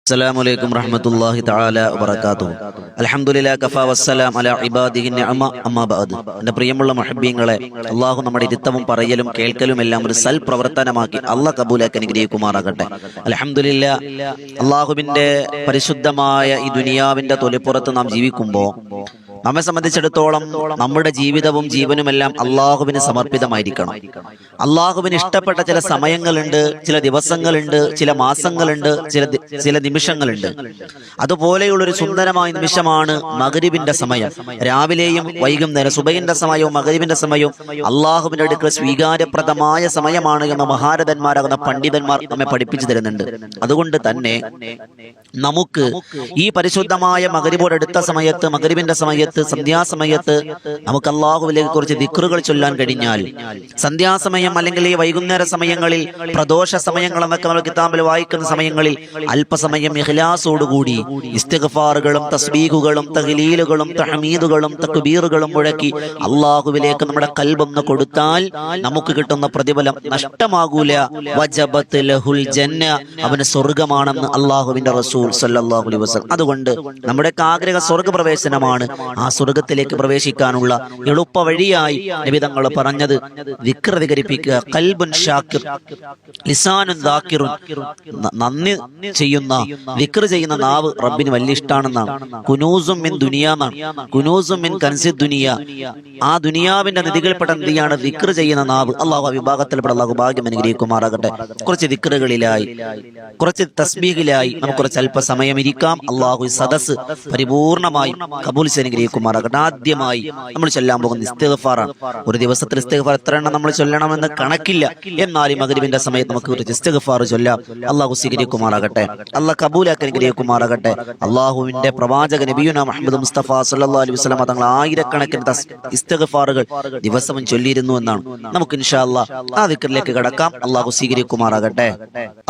السلام عليكم ورحمة الله تعالى وبركاته. الحمدلله കഫാ വസ്സലാം അലാ ഇബാദിഹി നിഅമ അമ്മാ ബഅദ്. എൻ്റെ പ്രിയമുള്ള മുഹബ്ബീങ്ങളെ, അള്ളാഹു നമ്മുടെ ഇരുത്തവും പറയലും കേൾക്കലും എല്ലാം ഒരു സൽ പ്രവർത്തനമാക്കി അള്ളാഹ് കബൂലാക്കി അനുഗ്രഹിക്കുമാറാകട്ടെ. അൽഹംദുലില്ലാ, അള്ളാഹുവിൻ്റെ പരിശുദ്ധമായ ഈ ദുനിയാവിൻ്റെ തൊലിപ്പുറത്ത് നാം ജീവിക്കുമ്പോൾ നമ്മെ സംബന്ധിച്ചിടത്തോളം നമ്മുടെ ജീവിതവും ജീവനുമെല്ലാം അള്ളാഹുവിന് സമർപ്പിതമായിരിക്കണം. അള്ളാഹുവിന് ഇഷ്ടപ്പെട്ട ചില സമയങ്ങളുണ്ട്, ചില ദിവസങ്ങളുണ്ട്, ചില മാസങ്ങളുണ്ട്, ചില നിമിഷങ്ങളുണ്ട്. അതുപോലെയുള്ളൊരു സുന്ദരമായ നിമിഷമാണ് മഗ്രിബിന്റെ സമയം. രാവിലെയും വൈകുന്നേരം സുബഹിന്റെ സമയവും മഗ്രിബിന്റെ സമയവും അള്ളാഹുവിന്റെ അടുക്കൽ സ്വീകാര്യപ്രദമായ സമയമാണ് എന്ന് മഹാരഥന്മാരാകുന്ന പണ്ഡിതന്മാർ നമ്മെ പഠിപ്പിച്ചു തരുന്നുണ്ട്. അതുകൊണ്ട് തന്നെ നമുക്ക് ഈ പരിശുദ്ധമായ മഗ്രിബോടടുത്ത സമയത്ത്, മഗ്രിബിന്റെ സമയത്ത്, സന്ധ്യാസമയത്ത് നമുക്ക് അള്ളാഹുവിലേക്ക് കുറച്ച് ദിക്റുകൾ ചൊല്ലാൻ കഴിഞ്ഞാൽ, സന്ധ്യാസമയം അല്ലെങ്കിൽ ഈ വൈകുന്നേര സമയങ്ങളിൽ, പ്രദോഷ സമയങ്ങൾ എന്നൊക്കെ നമ്മൾ കിതാബിൽ വായിക്കുന്ന സമയങ്ങളിൽ അല്പസമയം ഇഖ്ലാസോടുകൂടി ഇസ്തിഗ്ഫാറുകളും തസ്ബീഹുകളും തഹ്ലീലുകളും തഹ്മീദുകളും തക്ബീറുകളും മുഴക്കി അള്ളാഹുവിലേക്ക് നമ്മുടെ ഖൽബൊന്ന് കൊടുത്താൽ നമുക്ക് കിട്ടുന്ന പ്രതിഫലം നഷ്ടമാകൂല. വജബത്ത് ലഹുൽ ജന്ന, അവന് സ്വർഗമാണെന്ന് അള്ളാഹുവിന്റെ റസൂൽ സല്ലല്ലാഹു അലൈഹി വസല്ലം. അതുകൊണ്ട് നമ്മുടെ ആഗ്രഹ സ്വർഗപ്രവേശനമാണ്. ആ സ്വർഗത്തിലേക്ക് പ്രവേശിക്കാനുള്ള എളുപ്പ വഴിയായി നബി തങ്ങൾ പറഞ്ഞത് ദിക്ർ അധികരിപ്പിക്കുക. ഖൽബുൻ ഷാക്കിർ ലിസാനുൻ ദാക്കിറുൻ, നന്ദി ചെയ്യുന്ന ദിക്ർ ചെയ്യുന്ന നാവ് റബ്ബിന് വലിയ ഇഷ്ടമാണെന്നാണ്. കുനൂസും മിൻ ദുനിയ എന്നാണ്, കുനൂസും മിൻ കൻസി ദുനിയ. ആ ദുനിയാവിന്റെ നിധികൾപ്പെട്ട നിധിയാണ് ദിക്ർ ചെയ്യുന്ന നാവ്. അള്ളാഹു വിഭാഗത്തിൽപ്പെട്ട അള്ളാഹു ഭാഗ്യം അനുഗ്രഹിക്കുമാറാകട്ടെ. കുറച്ച് ദിക്റുകളിലായി, കുറച്ച് തസ്ബീഹിലായി നമുക്ക് കുറച്ച് അല്പസമയം ഇരിക്കാം. അള്ളാഹു സദസ് പരിപൂർണമായി കബൂൽ അനുഗ്രഹിക്കുമാറാകട്ടെ. ആദ്യമായി നമ്മൾ ചൊല്ലാൻ പോകുന്ന ഇസ്തിഗ്ഫാറാണ്. ഒരു ദിവസത്തിൽ ഇസ്തിഗ്ഫാർ എത്ര എണ്ണം നമ്മൾ ചൊല്ലണമെന്ന് കണക്കില്ല. എന്നാലും മഗ്രിബിന്റെ സമയത്ത് നമുക്ക് ഒരു ഇസ്തിഗ്ഫാർ ചൊല്ലാം. അള്ളാഹു സ്വീകരിക്കുമാറാകട്ടെ, അള്ളാഹ് കബൂലാക്കി അനുഗ്രഹിക്കുമാറാകട്ടെ. അള്ളാഹുവിന്റെ പ്രവാചക നബിയുനാ മുഹമ്മദ് മുസ്തഫ സല്ലല്ലാഹു അലൈഹി വസല്ലം തങ്ങൾ ആയിരക്കണക്കിന് ഇസ്തിഗ്ഫാറുകൾ ദിവസവും ചൊല്ലിയിരുന്നു എന്നാണ്. നമുക്ക് ഇൻഷാ അല്ലാഹ് ആ ദിക്റിലേക്ക് കടക്കാം. അള്ളാഹു സ്വീകരിക്കുമാറാകട്ടെ.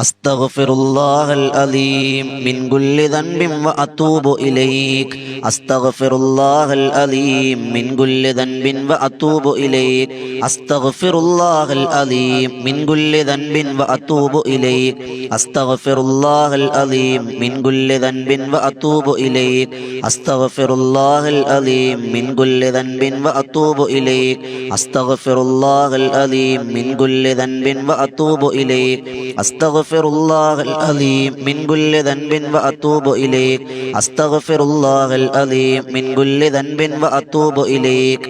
അസ്തഗ്ഫിറുല്ലാഹൽ അലീം മിൻ കുല്ലി ദൻബിൻ വ അതൂബു ഇലൈക്. അസ്തഗ്ഫിറുല്ലാഹൽ അലീം മിൻ കുല്ലി ദൻബിൻ വ അതൂബു ഇലൈക്. അസ്തഗ്ഫിറുല്ലാഹൽ അലീം മിൻ കുല്ലി ദൻബിൻ വ അതൂബു ഇലൈക്. അസ്തഗ്ഫിറുല്ലാഹൽ അലീം മിൻ കുല്ലി ദൻബിൻ വ അതൂബു ഇലൈക്. അസ്തഗ്ഫിറുല്ലാഹൽ അലീം മിൻ കുല്ലി ദൻബിൻ വ അതൂബു ഇലൈക്. അസ്തഗ്ഫിറുല്ലാഹൽ അലീം മിൻ കുല്ലി ദൻബിൻ വ അതൂബു ഇലൈക്. അസ്തഗ്ഫിറുല്ലാഹൽ അലീം മിൻ കുല്ലി ദൻബിൻ വ അതൂബു ഇലൈക്. അസ്തഗ്ഫിറുല്ലാഹൽ അലീം മിൻ കുല്ലി ദൻബിൻ വ അതൂബു ഇലൈക്.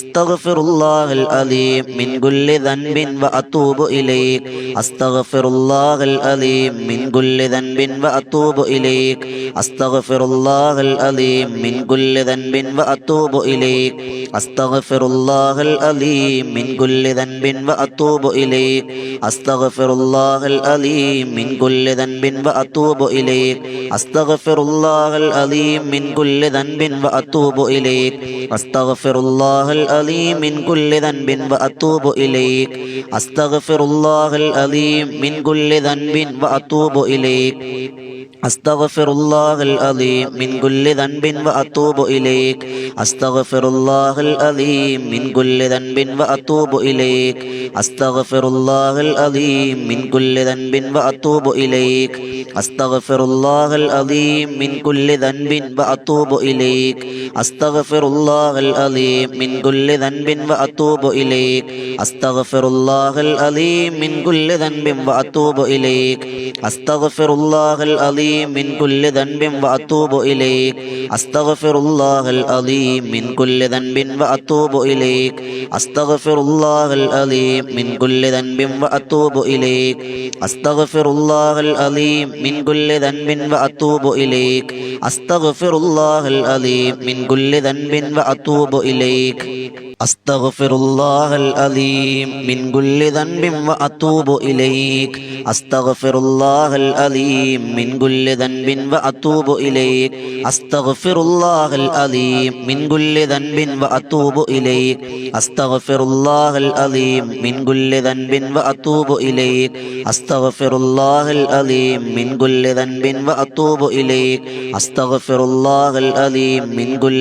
അസ്തഗ്ഫിറുല്ലാഹൽ അലീം മിൻ കുല്ലി ദൻബിൻ വ അതൂബു ഇലൈക്. അസ്തഗ്ഫിറുല്ലാഹൽ അലീം മിൻ കുല്ലി ദൻബിൻ വ അതൂബു ഇലൈക്. അസ്തഗ്ഫിറുല്ലാഹൽ അലീം മിൻ കുല്ലി ദൻബിൻ വ അതൂബു ഇലൈക്. അസ്തഗ്ഫിറുല്ലാഹൽ അലീം മിൻ കുല്ലി ദൻബിൻ വ അതൂബു ഇലൈക്. അസ്തഗ്ഫിറുല്ലാഹൽ അലീം മിൻ കുല്ലി ദൻബിൻ വ അതൂബു ഇലൈക്. അസ്തഗ്ഫിറുല്ലാഹൽ അലീം മിൻ കുല്ലി ദൻബിൻ വ അതൂബു ഇലൈക്. അസ്തഗ്ഫിറുല്ലാഹൽ അലീം മിൻ കുല്ലി ദൻബിൻ വ അതൂബു ഇലൈക്. അസ്തഗ്ഫിറുല്ലാഹൽ അലീം മിൻ കുല്ലി ദൻബിൻ വ അതൂബു ഇലൈക്. അസ്തഗ്ഫിറുല്ലാഹൽ അലീം മിൻ കുല്ലി ദൻബിൻ വ അതൂബു ഇലൈക്. അസ്തഗ്ഫിറുല്ലാഹൽ അലീം മിൻ കുല്ലി ദൻബിൻ വ അതൂബു ഇലൈക്. അസ്തഗ്ഫിറുല്ലാഹൽ അലീം മിൻ കുല്ലി ദൻബിൻ വ അതൂബു ഇലൈക്. അസ്തഗ്ഫിറുല്ലാഹൽ അലീം മിൻ കുല്ലി ദൻബിൻ വ അതൂബു ഇലൈക്. അസ്തഗ്ഫിറുല്ലാഹൽ അലീം മിൻ കുല്ലി ദൻബിൻ വ അതൂബു ഇലൈക്. അസ്തഗ്ഫിറുല്ലാഹൽ അലീം മിൻ കുല്ലി ദൻബിൻ വ അതൂബു ഇലൈക്. അസ്തഗ്ഫിറുല്ലാഹൽ അലീം മിൻ കുല്ലി ദൻബിൻ വ അതൂബു ഇലൈക്. അസ്തഗ്ഫിറുല്ലാഹൽ അലീം മിൻ കുല്ലി ദൻബിൻ വ അതൂബു ഇലൈക്. അസ്തഗ്ഫിറുല്ലാഹൽ അലീം മിൻ കുല്ലി ദൻബിൻ വ അതൂബു ഇലൈക്. അസ്തഗ്ഫിറുല്ലാഹൽ അലീം മിൻ കുല്ലി ദൻബിൻ വ അതൂബു ഇലൈക്. അസ്തഗ്ഫിറുല്ലാഹൽ അലീം മിൻ കുല്ലി ദൻബിൻ വ അതൂബു ഇലൈക്. അസ്തഗ്ഫിറുല്ലാഹൽ അലീം മിൻ കുല്ലി ദൻബിൻ വ അതൂബു ഇലൈക്. അസ്തഗ്ഫിറുല്ലാഹൽ അലീം മിൻ കുല്ലി ദൻബിൻ വ അതൂബു ഇലൈക്. അസ്തഗ്ഫിറുല്ലാഹൽ അലീം മിൻ കുല്ലി ദൻബിൻ വ അതൂബു ഇലൈക്. അസ്തഗ്ഫിറുല്ലാഹൽ അലീം മിൻ കുല്ലി ദൻബിൻ വ അതൂബു ഇലൈക്. അസ്തഗ്ഫിറുല്ലാഹൽ അലീം മിൻ കുല്ലി ദൻബിൻ വ അതൂബു ഇലൈക്. അസ്തഗ്ഫിറുല്ലാഹൽ അലീം മിൻ കുല്ലി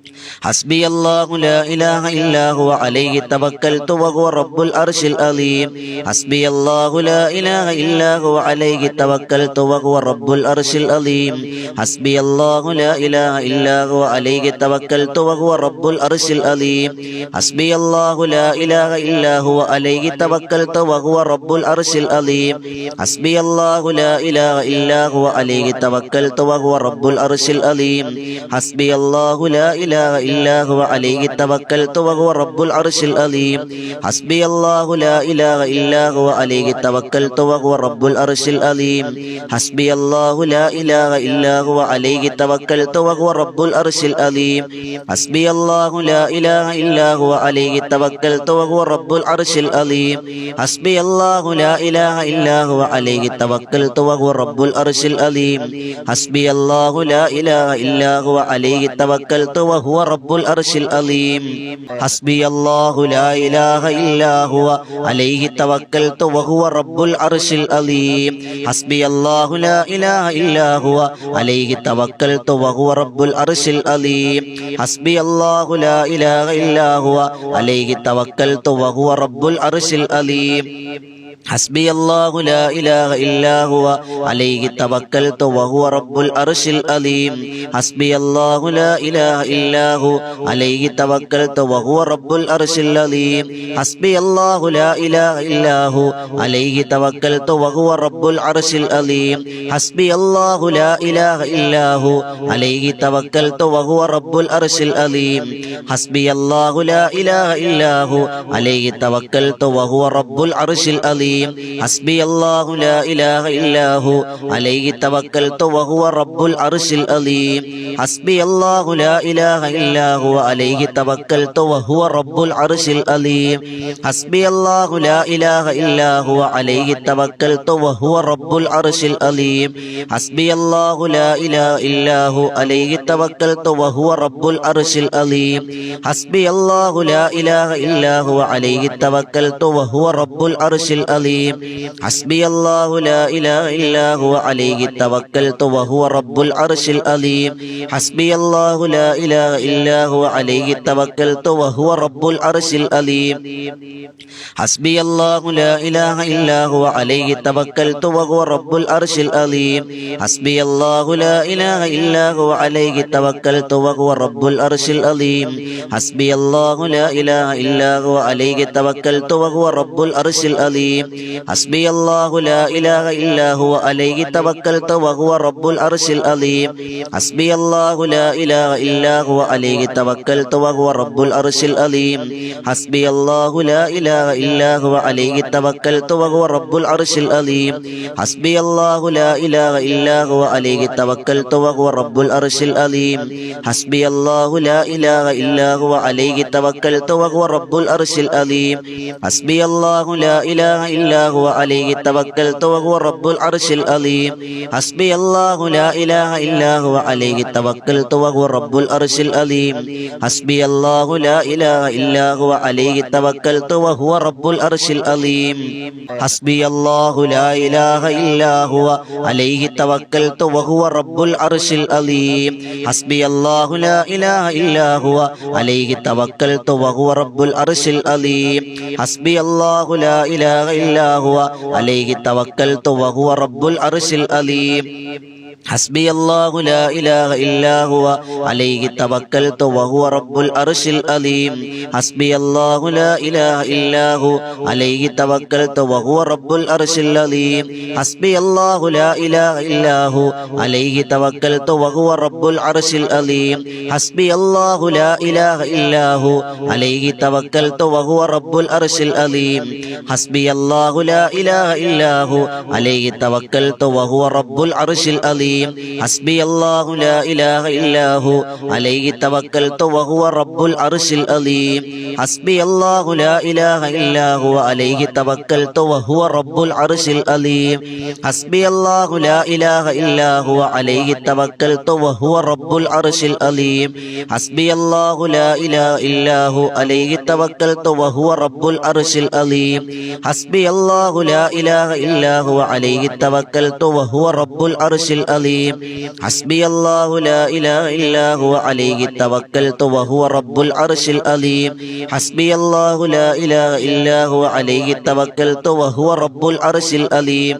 حسبي الله لا إله إلا هو عليه توكلت وهو رب العرش العظيم حسبي الله لا إله إلا هو عليه توكلت وهو رب العرش العظيم حسبي الله لا إله إلا هو عليه توكلت وهو رب العرش العظيم حسبي الله لا إله إلا هو عليه توكلت وهو رب العرش العظيم حسبي الله لا إله إلا هو عليه توكلت وهو رب العرش العظيم حسبي الله لا إله إلا هو عليه توكلت وهو رب العرش العظيم حسبي الله لا إله إلا هو عليه توكلت وهو رب العرش العظيم حسبي الله لا إله إلا هو عليه توكلت وهو رب العرش العظيم حسبي الله لا إله إلا هو عليه توكلت وهو رب العرش العظيم حسبي الله لا إله إلا هو عليه توكلت وهو رب العرش العظيم حسبي الله لا إله إلا هو عليه توكلت وهو رب العرش العظيم حسبي الله لا إله إلا هو عليه توكلت وهو رب العرش العظيم حسبي الله لا إله إلا هو عليه توكلت وهو رب العرش العظيم حسبي الله لا إله إلا هو عليه توكلت وهو رب العرش العظيم حسبي الله لا إله إلا هو عليه توكلت وهو رب العرش العظيم حسبي الله لا إله إلا هو عليه توكلت وهو رب العرش العظيم حسبي الله لا إله إلا هو عليه توكلت وهو رب العرش العظيم حسبي الله لا إله إلا هو عليه توكلت وهو رب العرش العظيم حسبي الله لا إله إلا هو عليه توكلت وهو رب العرش العظيم حسبي الله لا إله إلا هو عليه توكلت وهو رب العرش العظيم حسبي الله لا إله إلا هو عليه توكلت وهو رب العرش العظيم حسبي الله لا إله إلا هو عليه توكلت وهو رب العرش العظيم حسبي الله لا إله إلا هو عليه توكلت وهو رب العرش العظيم حسبي الله لا إله إلا هو عليه توكلت وهو رب العرش العظيم حسبي الله لا إله إلا هو عليه توكلت وهو رب العرش العظيم حسبي الله لا إله إلا هو عليه توكلت وهو رب العرش العظيم حسبي الله لا إله إلا هو عليه توكلت وهو رب العرش العظيم حسبي الله لا إله إلا هو عليه توكلت وهو رب العرش العظيم حسبي الله لا إله إلا هو عليه توكلت وهو رب العرش العظيم حسبي الله لا إله إلا هو عليه توكلت وهو رب العرش العظيم حسبي الله لا إله إلا هو عليه توكلت وهو رب العرش العظيم حسبي الله لا إله إلا هو عليه توكلت وهو رب العرش العظيم حسبي الله لا إله إلا هو عليه توكلت وهو رب العرش العظيم حسبي الله لا إله إلا هو عليه توكلت وهو رب العرش العظيم حسبي الله لا إله إلا هو عليه توكلت وهو رب العرش العظيم حسبي الله لا إله إلا هو عليه توكلت وهو رب العرش العظيم حسبي الله لا إله إلا هو عليه توكلت وهو رب العرش العظيم حسبي الله لا إله إلا هو عليه توكلت وهو رب العرش العظيم حسبي الله لا إله إلا هو عليه توكلت وهو رب العرش العظيم حسبي الله لا إله إلا هو عليه توكلت وهو رب العرش العظيم حسبي الله لا إله إلا هو عليه توكلت وهو رب العرش العظيم حسبي الله لا إله إلا هو عليه توكلت وهو رب العرش العظيم حسبي الله لا إله إلا هو عليه توكلت وهو رب العرش العظيم حسبي الله لا إله إلا هو عليه توكلت وهو رب العرش العظيم حسبي الله لا إله إلا هو عليه توكلت وهو رب العرش العظيم حسبي الله لا إله إلا هو عليه توكلت وهو رب العرش العظيم حسبي الله لا إله إلا هو عليه توكلت وهو رب العرش العظيم حسبي الله لا إله إلا هو عليه توكلت وهو رب العرش العظيم حسبي الله لا إله إلا هو عليه توكلت وهو رب العرش العظيم حسبي الله لا إله إلا هو عليه توكلت وهو رب العرش العظيم حسبي الله لا إله إلا هو عليه توكلت وهو رب العرش العظيم حسبي الله لا إله إلا هو عليه توكلت وهو رب العرش العظيم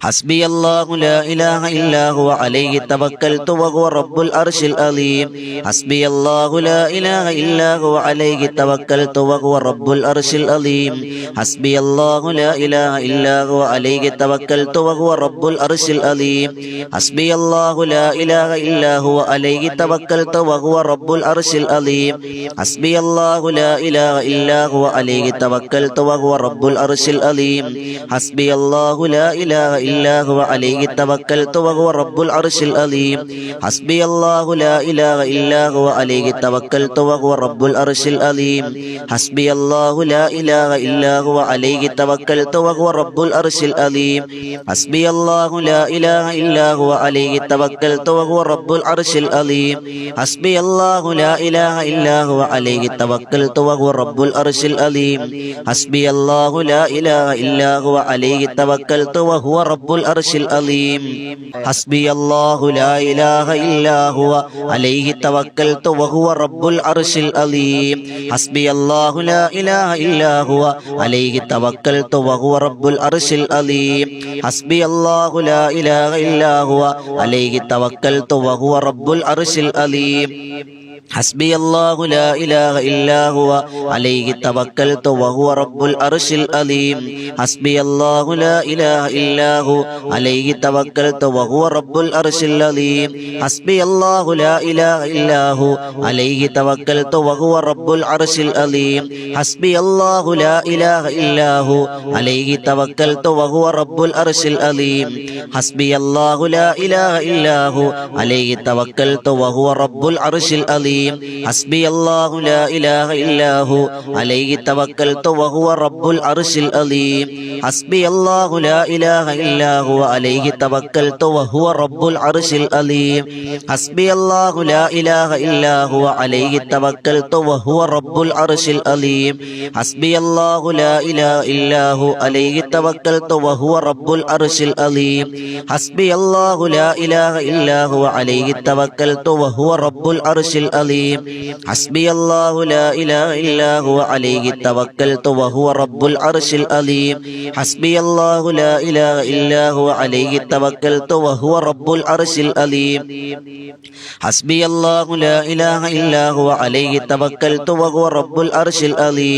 حسبي الله لا إله إلا هو عليه توكلت وهو رب العرش العظيم حسبي الله لا إله إلا هو عليه توكلت وهو رب العرش العظيم حسبي الله لا إله إلا هو عليه توكلت وهو رب العرش العظيم حسبي الله لا إله إلا هو عليه توكلت وهو رب العرش العظيم حسبي الله لا إله إلا هو عليه توكلت وهو رب العرش العظيم حسبي الله لا إله إلا هو عليه توكلت وهو رب العرش العظيم حسبي الله لا إله إلا هو عليه توكلت وهو رب العرش العظيم حسبي الله لا إله إلا هو عليه توكلت وهو رب العرش العظيم حسبي الله لا إله إلا هو عليه توكلت وهو رب العرش العظيم حسبي الله لا إله إلا هو عليه توكلت وهو رب العرش العظيم حسبي الله لا إله إلا هو عليه توكلت وهو رب العرش العظيم حسبي الله لا إله إلا هو عليه توكلت وهو رب العرش العظيم حسبي الله لا إله إلا هو عليه توكلت وهو رب العرش العظيم حسبي الله لا إله إلا هو عليه توكلت وهو رب العرش العظيم حسبي الله لا إله إلا هو عليه توكلت وهو رب العرش العظيم حسبي الله لا إله إلا هو عليه توكلت وهو رب العرش العظيم حسبي الله لا إله إلا هو عليه توكلت وهو رب العرش العظيم حسبي الله لا إله إلا هو عليه توكلت وهو رب العرش العظيم حسبي الله لا إله إلا هو عليه توكلت وهو رب العرش العظيم حسبي الله لا إله إلا هو عليه توكلت وهو رب العرش العظيم حسبي الله لا إله إلا هو عليه توكلت وهو رب العرش العظيم حسبي الله لا إله إلا هو عليه توكلت وهو رب العرش العظيم حسبي الله لا إله إلا هو عليه توكلت وهو رب العرش العظيم حسبي الله لا إله إلا هو عليه توكلت وهو رب العرش العظيم حسبي الله لا إله إلا هو عليه توكلت وهو رب العرش العظيم حسبي الله لا إله إلا هو عليه توكلت وهو رب العرش العظيم حسبي الله لا إله إلا هو عليه توكلت وهو رب العرش العظيم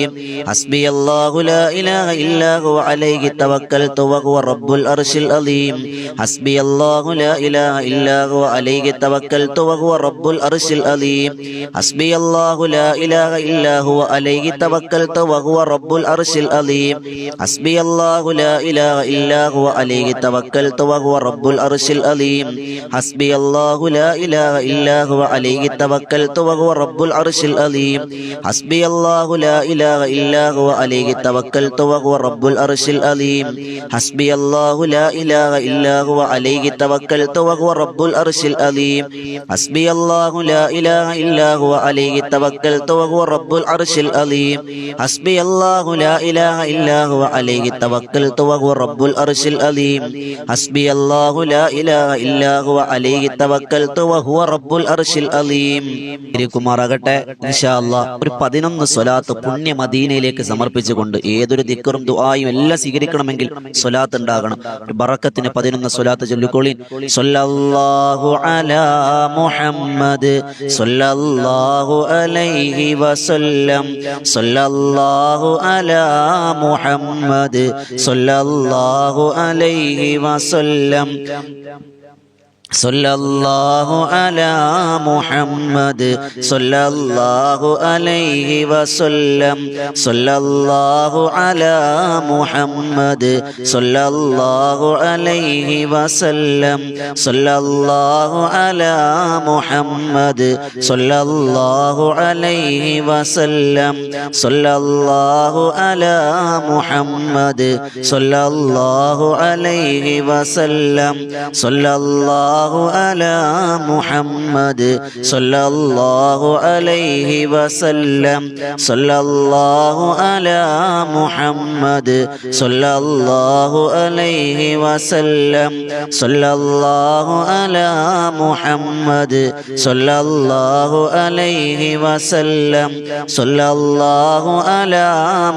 حسبي الله لا إله إلا هو عليه توكلت وهو رب العرش العظيم حسبي الله لا إله إلا هو عليه توكلت وهو رب العرش العظيم حسبي الله لا إله إلا هو عليه توكلت وهو رب العرش العظيم حسبي الله لا إله إلا هو عليه توكلت وهو رب العرش العظيم حسبي الله لا إله إلا هو عليه توكلت وهو رب العرش العظيم حسبي الله لا إله إلا هو عليه توكلت وهو رب العرش العظيم حسبي الله لا إله إلا هو عليه توكلت وهو رب العرش العظيم حسبي الله لا إله إلا هو عليه توكلت وهو رب العرش العظيم حسبي الله لا إله إلا هو عليه توكلت وهو رب العرش العظيم حسبي الله لا إله إلا هو عليه توكلت وهو رب العرش العظيم ഇരിക്കുമാറാകട്ടെ ഇൻഷാ അല്ലാഹ് ഒരു 11 സ്വലാത്ത് പുണ്യ മദീനയിലേക്ക് സമർപ്പിച്ചുകൊണ്ട് ഏതൊരു ദിക്റും ദുആയും എല്ലാം സ്വീകരിക്കണമെങ്കിൽ സ്വലാത്ത് ഉണ്ടാകണം. ബറക്കത്തിന് 11 സ്വലാത്ത് ചൊല്ലിക്കോളീൻ. സ്വല്ലല്ലാഹു അലാ മുഹമ്മദ് സ്വല്ലല്ലാഹു അലൈഹി വസല്ലം സ്വല്ലല്ലാഹു അലാ മുഹമ്മദ് സ്വല്ലല്ലാഹു അലൈഹി വസല്ലം സ്വല്ലല്ലാഹു അലാ മുഹമ്മദ് സ്വല്ലല്ലാഹു അലൈഹി വസല്ലം സ്വല്ലല്ലാഹു അലാ മുഹമ്മദ് സ്വല്ലല്ലാഹു അലൈഹി വസല്ലം സ്വല്ലല്ലാഹു അലാ മുഹമ്മദ് സ്വല്ലല്ലാഹു അലൈഹി വസല്ലം സ്വല്ലല്ലാഹു അലാ മുഹമ്മദ് സ്വല്ലല്ലാഹു അലൈഹി വസല്ലം സ്വല്ലല്ലാഹു على محمد صلى الله عليه وسلم صلى الله على محمد صلى الله عليه وسلم صلى الله على محمد صلى الله عليه وسلم صلى الله على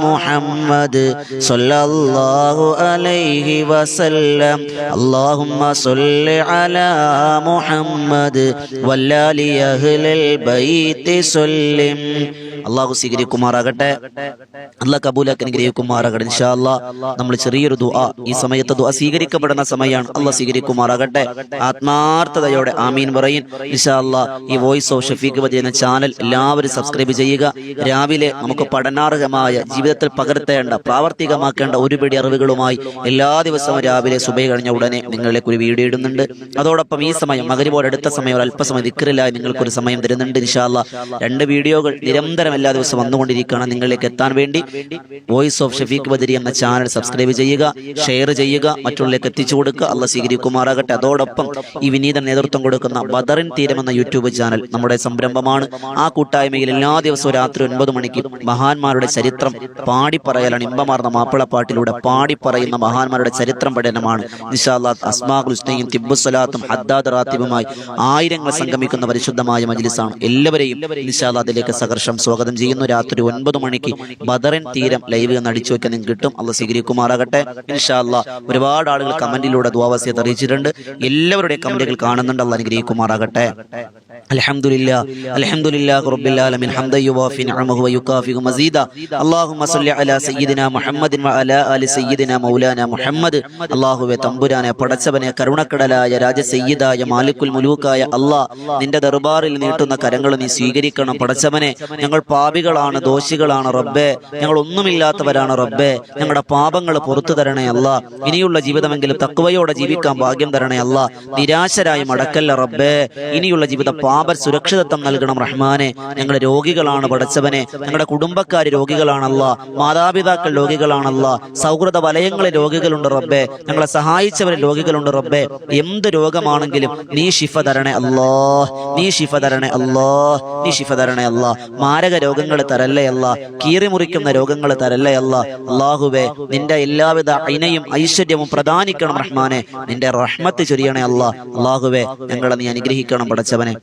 محمد صلى الله عليه وسلم اللهم صل على محمد والآل أهل البيت سلم. അള്ളാഹു സ്വീകരിക്കുമാറാകട്ടെ, അള്ളാഹ് കബൂലാക്കി അനുഗ്രഹിക്കുമാറാകട്ടെ. ഇൻഷാ അല്ലാഹ് നമ്മൾ ചെറിയൊരു ദുആ, ഈ സമയത്ത് ദുആ സ്വീകരിക്കപ്പെടുന്ന സമയമാണ്. അള്ളാഹ് സ്വീകരിക്കുമാറാകട്ടെ. ആത്മാർത്ഥതയോടെ ആമീൻ പറയും. ഇൻഷാ അല്ലാഹ് ഈ വോയിസ് ഓഫ് ഷഫീഖ് വദി എന്ന ചാനൽ എല്ലാവരും സബ്സ്ക്രൈബ് ചെയ്യുക. രാവിലെ നമുക്ക് പഠനാർഹമായ ജീവിതത്തിൽ പകർത്തേണ്ട പ്രാവർത്തികമാക്കേണ്ട ഒരുപിടി അറിവുകളുമായി എല്ലാ ദിവസവും രാവിലെ സുബഹി കഴിഞ്ഞ ഉടനെ നിങ്ങളിലേക്ക് ഒരു വീഡിയോ ഇടുന്നുണ്ട്. അതോടൊപ്പം ഈ സമയം മഗ്‌രിബോട് അടുത്ത സമയം അല്പസമയം ദിക്റിലായി നിങ്ങൾക്കൊരു സമയം തരുന്നുണ്ട്. ഇൻഷാ അല്ലാഹ് 2 വീഡിയോകൾ നിരന്തരം നിരന്തരം എല്ലാ ദിവസവും വന്നുകൊണ്ടിരിക്കുകയാണ്. നിങ്ങളിലേക്ക് എത്താൻ വേണ്ടി വോയിസ് ഓഫ് ഷഫീഖ് ബദരി എന്ന ചാനൽ സബ്സ്ക്രൈബ് ചെയ്യുക, ഷെയർ ചെയ്യുക, മറ്റുള്ളവരിലേക്ക് എത്തിച്ചു കൊടുക്കുക. അള്ളാഹ് സ്വീകരിക്കുമാറാകട്ടെ. അതോടൊപ്പം ഈ വിനീത നേതൃത്വം കൊടുക്കുന്ന ബദറിൻ തീരം എന്ന യൂട്യൂബ് ചാനൽ നമ്മുടെ സംരംഭമാണ്. ആ കൂട്ടായ്മയിൽ എല്ലാ ദിവസവും രാത്രി 9 മണിക്ക് മഹാന്മാരുടെ ചരിത്രം പാടിപ്പറയലാണ്. ഇമ്പമാർന്ന മാപ്പിളപ്പാട്ടിലൂടെ പാടിപ്പറയുന്ന മഹാന്മാരുടെ ചരിത്രം പഠനമാണ്. ഇൻഷാ അല്ലാഹ് അസ്മാഉൽ ഹുസ്നയും തിബ്ബുസ്സലാത്തും ഹദ്ദാദ് റാത്തിബുമായി ആയിരങ്ങൾ സംഗമിക്കുന്ന പരിശുദ്ധമായ മജ്ലിസാണ്. എല്ലാവരെയും ഇൻഷാ അല്ലാഹ് അതിലേക്ക് സഹർഷം സ്വാഗതം ചെയ്യുന്നു. രാത്രി 9 മണിക്ക് ബദറിൻ തീരം ലൈവ് എന്ന് അടിച്ചു വെക്കാൻ നിങ്ങൾക്ക് കിട്ടും. അള്ളാഹ് സ്വീകരിക്കുമാറാകട്ടെ. ഇൻഷാ അല്ലാഹ് ഒരുപാട് ആളുകൾ കമന്റിലൂടെ ദുആവസിയത്ത് അറിയിച്ചിട്ടുണ്ട്. എല്ലാവരുടെയും കമന്റുകൾ കാണുന്നുണ്ട്. അള്ളാഹ് അനുഗ്രഹിക്കുമാറാകട്ടെ. അൽഹംദുലില്ലാഹി റബ്ബിൽ ആലമീൻ ഹംദൻ യുവാഫി നിഅമഹു വയുകാഫി മസീദ. അല്ലാഹുമ്മ സ്വല്ലി അലാ സയ്യിദിനാ മുഹമ്മദിൻ വഅലാ ആലി സയ്യിദിനാ മൗലാനാ മുഹമ്മദ്. അല്ലാഹുവേ തമ്പുരാനെ, പടച്ചവനെ, കരുണക്കടലായ രാജസയ്യിദായ മാലിക്കുൽ മുലൂക്കായ അല്ലാഹ്, നിന്റെ ദർബാറിൽ നീട്ടുന്ന കരങ്ങൾ നീ സ്വീകരിക്കണം. പടച്ചവനെ, ഞങ്ങൾ പാപികളാണ്, ദോഷികളാണ് റബ്ബേ, ഞങ്ങൾ ഒന്നുമില്ലാത്തവരാണ് റബ്ബേ. ഞങ്ങളുടെ പാപങ്ങൾ പുറത്തു തരണേ അല്ലാ. ഇനിയുള്ള ജീവിതമെങ്കിലും തഖ്വയോടെ ജീവിക്കാൻ ഭാഗ്യം തരണേ അല്ലാ. നിരാശരായി മടക്കല്ല റബ്ബേ. ഇനിയുള്ള ജീവിതം പാപ സുരക്ഷിതത്വം നൽകണം റഹ്മാനെ. ഞങ്ങൾ രോഗികളാണ് പടച്ചവനെ, ഞങ്ങളുടെ കുടുംബക്കാർ രോഗികളാണല്ലാ, മാതാപിതാക്കൾ രോഗികളാണല്ലാ, സൗഹൃദ വലയങ്ങളിൽ രോഗികളുണ്ട് റബ്ബേ, ഞങ്ങളെ സഹായിച്ചവരിൽ രോഗികളുണ്ട് റബ്ബേ. എന്ത് രോഗമാണെങ്കിലും നീ ശിഫ തരണേ അല്ലാ, നീ ശിഫ തരണേ അല്ലാ, നീ ശിഫ തരണേ അല്ലാ. മാരക രോഗങ്ങൾ തരല്ലേ അല്ലാ, കീറിമുറിക്കുന്ന രോഗങ്ങൾ തരല്ലേ അല്ലാ. അല്ലാഹുവേ, നിന്റെ എല്ലാവിധ ഐനയും ഐശ്വര്യവും പ്രദാനിക്കണം റഹ്മാനെ. നിന്റെ റഹ്മത്ത് ചൊരിയണേ അല്ലാ. അല്ലാഹുവേ, ഞങ്ങളെ നീ അനുഗ്രഹിക്കണം പടച്ചവനെ,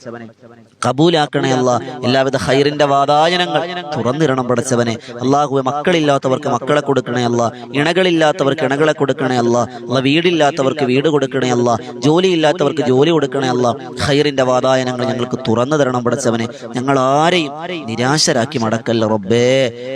കബൂലാക്കണേ അല്ലാ. എല്ലാവിധ ഖൈറിന്റെ വാതായനങ്ങൾ തുറന്നിരണം പടച്ചവനെ. അല്ലാഹുവേ, മക്കളില്ലാത്തവർക്ക് മക്കളെ കൊടുക്കണേ അല്ലാ, ഇണകളില്ലാത്തവർക്ക് ഇണകളെ കൊടുക്കണേ അല്ലാ. വീടില്ലാത്തവർക്ക് വീട് കൊടുക്കണേ അല്ലാ, ജോലിയില്ലാത്തവർക്ക് ജോലി കൊടുക്കണേ അല്ലാ. ഖൈറിന്റെ വാതായനങ്ങൾ ഞങ്ങൾക്ക് തുറന്നു തരണം പടച്ചവനെ. ഞങ്ങൾ ആരെയും നിരാശരാക്കി മടക്കല്ല റബ്ബേ.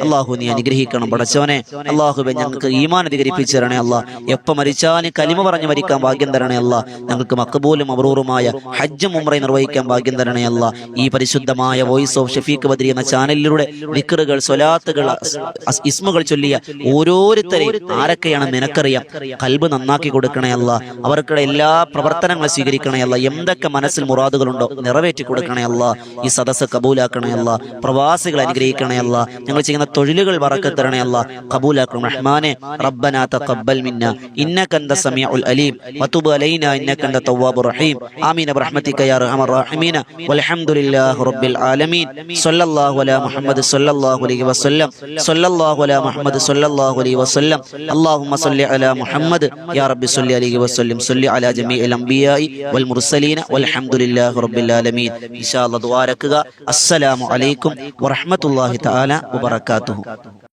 അല്ലാഹു, നീ അനുഗ്രഹിക്കണം പടച്ചവനെ. അല്ലാഹുവേ, ഞങ്ങൾക്ക് ഈമാൻ അധികരിപ്പിച്ചു തരണേ അല്ലാ. എപ്പം മരിച്ചാലും കലിമ പറഞ്ഞു മരിക്കാൻ ഭാഗ്യം തരണേ അല്ലാ. ഞങ്ങൾക്ക് മഖബൂലും മബ്റൂറുമായ ഹജ്ജും ഉംറയും നിർവഹിക്കാൻ ഭാഗ്യം തരണേ അല്ലാ. ഈ പരിശുദ്ധമായ വോയിസ് ഓഫ് ഷഫീഖ് ബദരി എന്ന ചാനലിലൂടെ ദിക്റുകൾ, സ്വലാത്തുകൾ, ഇസ്മുകൾ ചൊല്ലിയ ഓരോരുത്തരെയും ആരൊക്കെയാണ് നിനക്കറിയാം. ഖൽബ് നന്നാക്കി കൊടുക്കണേ അല്ലാ. അവർക്കുടെ എല്ലാ പ്രവർത്തനങ്ങളും സ്വീകരിക്കണേ അല്ലാ. എന്തൊക്കെ മനസ്സിൽ മുറാദുകളുണ്ടോ നിറവേറ്റി കൊടുക്കണേ അല്ലാ. ഈ സദസ്സ് കബൂലാക്കണേ അല്ലാ. പ്രവാസികൾ അനുഗ്രഹിക്കണേ അല്ലാ. ഞങ്ങൾ ചെയ്യുന്ന തൊഴിലുകൾ ബറക്കത്ത് തരണേ അല്ലാ. കബൂലാക്കണം റഹ്മാനെ. റബ്ബനാ തഖബ്ബൽ മിന്നാ ഇന്നക അൻത സമീഉൽ അലീം വതുബ് അലൈനാ ഇന്നക അൻത തവ്വാബുർ റഹീം. ആമീൻ ബിറഹ്മതിക യാ അർഹമർ റഹീമീൻ. വൽഹംദുലില്ലാഹി റബ്ബിൽ ആലമീൻ. സ്വല്ലല്ലാഹു അലാ മുഹമ്മദ് സ്വല്ലല്ലാഹു അലൈഹി വസല്ലം. സ്വല്ലല്ലാഹു അലാ മുഹമ്മദ് സ്വല്ലല്ലാഹു അലൈഹി വസല്ലം. അല്ലാഹുമ്മ സ്വല്ലി അലാ മുഹമ്മദ് യാ റബ്ബി സ്വല്ലി അലൈഹി വസല്ലം. സ്വല്ലി അലാ ജമീഇൽ അംബിയാഇ വൽ മുർസലീൻ വൽഹംദുലില്ലാഹി റബ്ബിൽ ആലമീൻ. ഇൻഷാ അല്ലാഹ് ദുആ രക്കുക. അസ്സലാമു അലൈക്കും വറഹ്മത്തുള്ളാഹി തആല വബറകാതുഹു.